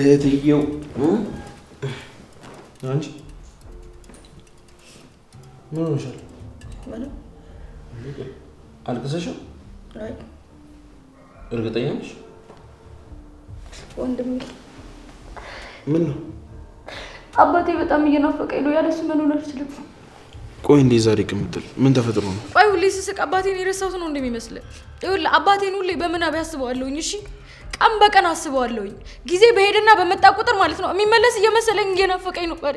እህትየው አንቺ ምን ሆነሻል? ምንም አልቅሰሽም? አይ እርግጠኛ ነሽ? ወንድሜ ምን ነው? አባቴ በጣም እየናፈቀኝ ነው። ያለሱ መኖር አልችልም። ቆይ እንዴት ዛሬ ቅምጥል ምን ተፈጥሮ ነው? ቆይ ሁሌ ስስቅ አባቴን የረሳሁት ነው እንደሚመስልህ? ይኸውልህ አባቴን ሁሌ በምናቤ አስበዋለሁኝ። እሺ ቀን በቀን አስበዋለሁኝ። ጊዜ በሄደና በመጣ ቁጥር ማለት ነው የሚመለስ እየመሰለኝ እየናፈቀኝ ነው። ባሪ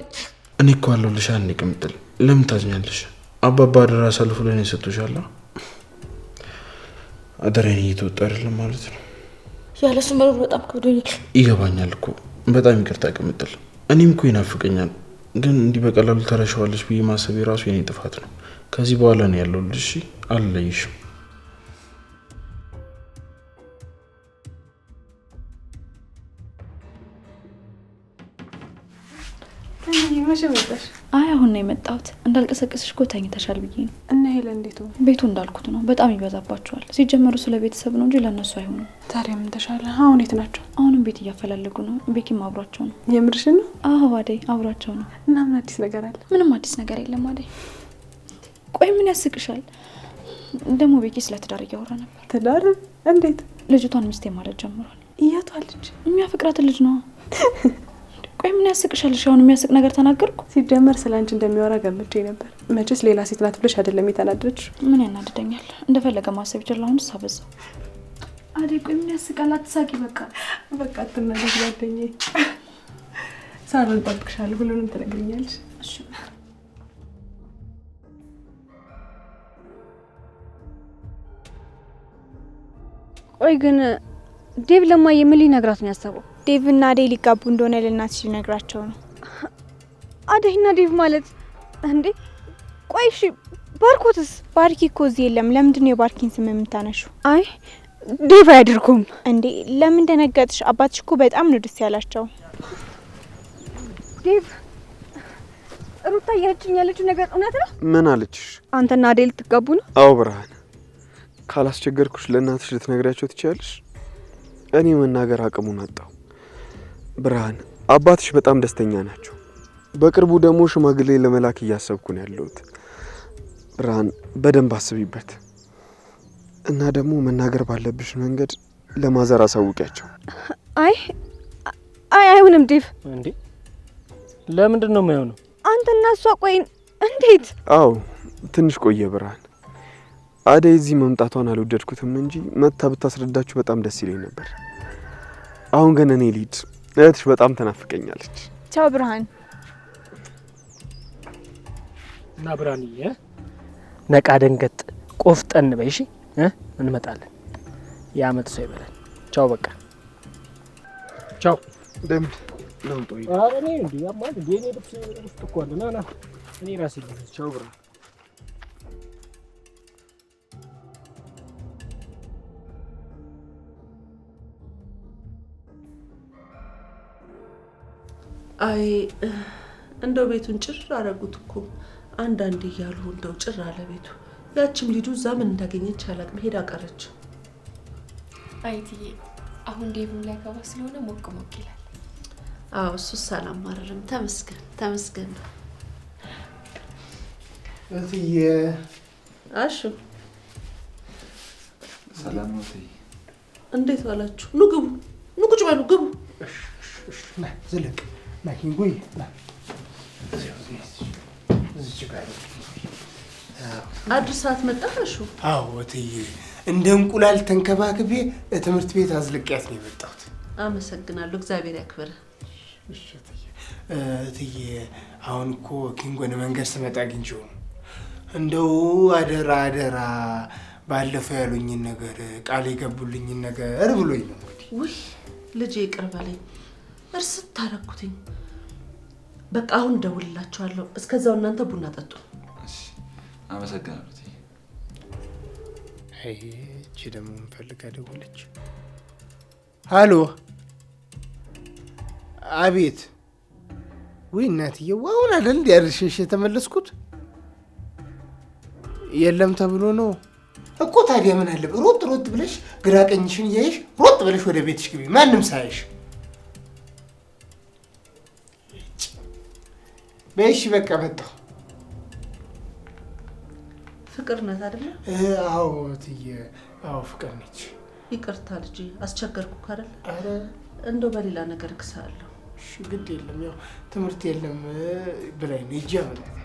እኔ እኮ አለሁልሽ። አንዴ ቅምጥል ለምን ታዝኛለሽ? አባባ አደራ አሳልፎ ለእኔ ሰጥቶሻል። አደራዬን እየተወጣ አይደለም ማለት ነው። ያለሱ መኖር በጣም ከብዶኛል። ይገባኛል እኮ በጣም ይቅርታ ቅምጥል። እኔም እኮ ይናፍቀኛል፣ ግን እንዲህ በቀላሉ ተረሻዋለች ብዬ ማሰብ የራሱ የኔ ጥፋት ነው። ከዚህ በኋላ ነው ያለሁልሽ። እሺ አልለይሽም። መቼ መጣሽ? አይ አሁን ነው የመጣሁት። እንዳልቀሰቅስሽ እኮ ተኝተሻል ብዬ ነው። እና ሄለን እንዴት ነው? ቤቱ እንዳልኩት ነው፣ በጣም ይበዛባቸዋል። ሲጀመሩ ስለ ቤተሰብ ነው እንጂ ለእነሱ አይሆኑም። ታዲያ ምን ተሻለ? አሁን የት ናቸው? አሁንም ቤት እያፈላለጉ ነው። ቤኪም አብሯቸው ነው። የምርሽን ነው? አዎ አደይ አብሯቸው ነው። እና ምን አዲስ ነገር አለ? ምንም አዲስ ነገር የለም አደይ። ቆይ ምን ያስቅሻል? ደግሞ ቤኪ ስለ ትዳር እያወራ ነበር። ትዳር? እንዴት? ልጅቷን ሚስቴ ማለት ጀምሯል። እያቷ ልጅ? የሚያፈቅራትን ልጅ ነው። ቆይ ምን ያስቅሻል? አሁን የሚያስቅ ነገር ተናገርኩ? ሲጀመር ስላንቺ እንደሚያወራ ገምቼ ነበር። መቼስ ሌላ ሴት ናት ብለሽ አይደለም የተናደድሽ? ምን ያናድደኛል? እንደፈለገ ማሰብ ይችላል። አሁን ሳበዛው። አደይ ቆይ ምን ያስቃል? አትሳቂ። በቃ በቃ አትናደጂ ጓደኛዬ። ሳሎን እጠብቅሻለሁ። ሁሉንም ትነግሪኛለሽ። እሺ። ቆይ ግን ዴቭ ለማየ ምን ሊነግራት ነው ያሰበው? ዴቭ እና አደይ ሊጋቡ እንደሆነ ለእናትሽ ሊነግራቸው ነው። አደይና ዴቭ ማለት እንዴ? ቆይ እሺ ባርኮትስ? ባርኪ እኮ እዚህ የለም። ለምንድን ነው የባርኪን ስም የምታነሺው? አይ ዴቭ አያደርጉም እንዴ? ለምን ደነገጥሽ? አባትሽ እኮ በጣም ነው ደስ ያላቸው። ዴቭ ሩታ እያለችኝ ያለችው ነገር እውነት ነው? ምን አለችሽ? አንተና አደይ ልትጋቡ ነው? አዎ ብርሃን፣ ካላስቸገርኩሽ ለእናትሽ ልትነግሪያቸው ትችያለሽ? እኔ መናገር አቅሙን አጣሁ። ብርሃን፣ አባትሽ በጣም ደስተኛ ናቸው። በቅርቡ ደግሞ ሽማግሌ ለመላክ እያሰብኩ ነው ያለሁት። ብርሃን፣ በደንብ አስቢበት እና ደግሞ መናገር ባለብሽ መንገድ ለማዘር አሳውቂያቸው። አይ አይሆንም ዴቭ። እንዴ ለምንድን ነው የማይሆነው? አንተና እሷ ቆይ እንዴት? አዎ ትንሽ ቆየ ብርሃን። አደይ እዚህ መምጣቷን አልወደድኩትም እንጂ መታ ብታስረዳችሁ በጣም ደስ ይለኝ ነበር። አሁን ግን እኔ ልሂድ፣ እህትሽ በጣም ትናፍቀኛለች። ቻው ብርሃን። እና ብርሃንዬ ነቃ ደንገጥ ቆፍጠን በይ እሺ። እንመጣለን። የአመት ሰው ይበላል። ቻው በቃ ቻው። ደም ነው ጦይ አረኔ እንዴ ያማል ዴኔ ልብስ ውስጥ እኮ አለ። ና እኔ ራሴ ቻው ብርሃን። አይ እንደው ቤቱን ጭር አረጉት እኮ አንዳንዴ እያሉ እንደው ጭር አለ ቤቱ። ያችም ሊዱ እዛ ምን እንዳገኘች አላቅም፣ ሄዳ ቀረች። አይትዬ አሁን ዴቭም ላይ ገባ ስለሆነ ሞቅ ሞቅ ይላል። አዎ እሱ ሰላም ማረም ተመስገን ተመስገን ነው። እትዬ አሹ ሰላም ነው እትዬ። እንዴት ዋላችሁ? ኑ ግቡ፣ ኑ ቁጭ በሉ ግቡ። ና ዝለቅ ና ኪንጉይ ና አዲስ ሰዓት መጣሽ? አዎ እትዬ፣ እንደ እንቁላል ተንከባክቤ ትምህርት ቤት አዝልቂያት ነው የመጣሁት። አመሰግናለሁ፣ እግዚአብሔር ያክብር። እሺ እትዬ፣ አሁን እኮ ኪንጎን መንገድ ስመጣ አግኝቼው ነው። እንደው አደራ አደራ ባለፈው ያሉኝን ነገር ቃል የገቡልኝን ነገር ብሎኝ ነው። እንግዲህ ውይ ልጄ ይቅር በለኝ፣ እርስት ታረኩትኝ። በቃ አሁን ደውልላችኋለሁ። እስከዛው እናንተ ቡና ጠጡ። አመሰግናለሁ። አይ እቺ ደግሞ እንፈልጋ ደወለች። ሃሎ፣ አቤት። ወይ እናትዬ፣ አሁን አይደል እንዴ አርሽሽ የተመለስኩት? የለም ተብሎ ነው እኮ። ታዲያ ምን አለበት ሮጥ ሮጥ ብለሽ ግራ ቀኝሽን እያየሽ ሮጥ ብለሽ ወደ ቤትሽ ግቢ፣ ማንም ሳይሽ። በይሽ በቃ መጣሁ። ፍቅር ናት አይደለ? አዎ እትዬ፣ አዎ ፍቅር ነች። ይቅርታ ልጄ አስቸገርኩ አይደል? አረ እንደው በሌላ ነገር እክሳለሁ። እሺ ግድ የለም ያው ትምህርት የለም ብላኝ ነው ሂጂ አመጣታለሁ።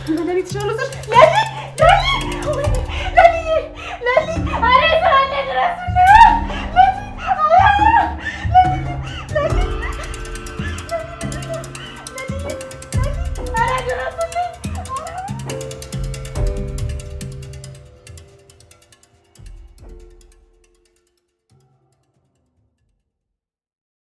መድኃኒት ይሻለው